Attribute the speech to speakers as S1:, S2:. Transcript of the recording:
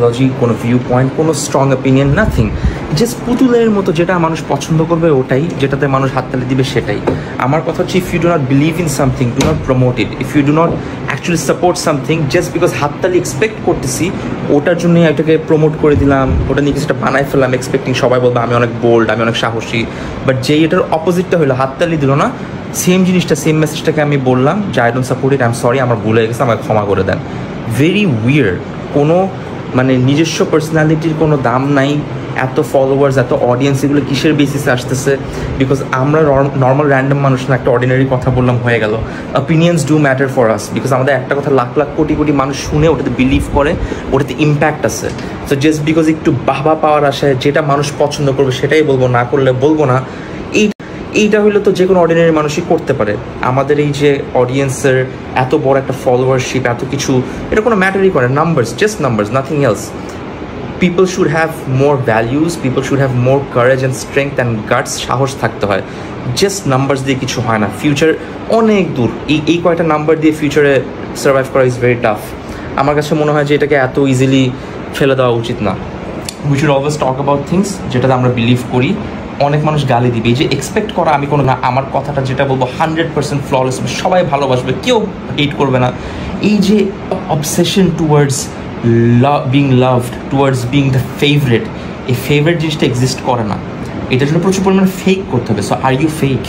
S1: লজি, কোনো view point, কোনো strong opinion, nothing. Just পুতুলের মতো যেটা মানুষ পছন্দ করবে ওটাই, যেটাতে মানুষ হাততালি দিবে সেটাই। আমার কথা হচ্ছে, if you do not believe in something, do not promote it. If you do not actually support something, just because হাততালি এক্সপেক্ট করতেছি ওটার জন্যই এটাকে প্রমোট করে দিলাম, ওটা নিয়ে কিছুটা বানাই ফেললাম, এক্সপেক্টিং সবাই বলবে আমি অনেক বোল্ড, আমি অনেক সাহসী। বাট যেই এটার অপোজিটটা হলো, হাততালি দিল না, সেম জিনিসটা, সেম মেসেজটাকে আমি বললাম যে I don't support it, I am sorry, আমার ভুল হয়ে গেছে, আমাকে ক্ষমা করে দেন। Very weird. কোনো মানে নিজস্ব পার্সোনালিটির কোনো দাম নাই। এত ফলোয়ার্স, এত অডিয়েন্স, এগুলো কিসের বেসিসে আসতেছে? বিকজ আমরা নর্মাল র্যান্ডম মানুষ না, একটা অর্ডিনারি কথা বললাম হয়ে গেল। Opinions do matter for us, because আমাদের একটা কথা লাখ লাখ কোটি কোটি মানুষ শুনে ওটাতে বিলিভ করে, ওটাতে ইম্প্যাক্ট আছে। সো জাস্ট বিকজ একটু বাহবা পাওয়ার আশায় যেটা মানুষ পছন্দ করবে সেটাই বলবো, না করলে বলবো না, এইটা হইলে তো যে কোনো অর্ডিনারি মানুষই করতে পারে। আমাদের এই যে অডিয়েন্সের এত বড় একটা ফলোয়ারশিপ, এত কিছু, এটা কোনো ম্যাটারই করে, numbers, just numbers, nothing else. People should have more values, people should have more courage and strength and guts, সাহস থাকতে হয়। জাস্ট নাম্বারস দিয়ে কিছু হয় না। ফিউচার অনেক দূর, এই কয়টা নাম্বার দিয়ে ফিউচারে সার্ভাইভ করা ইজ ভেরি টাফ। আমার কাছে মনে হয় যে এটাকে এত ইজিলি ফেলে দেওয়া উচিত না। We should always talk about things যেটাতে আমরা বিলিভ করি। অনেক মানুষ গালি দিবে, এই যে এক্সপেক্ট করা আমি কোনো না, আমার কথাটা যেটা বলবো 100% ফ্ললেস, সবাই ভালোবাসবে, কেউ হেট করবে না। এই যে obsession towards being loved, towards being the favourite, এই ফেভারেট জিনিসটা এক্সিস্ট করে না। এটার জন্য প্রচুর পরিমাণে ফেক করতে হবে। So are you fake?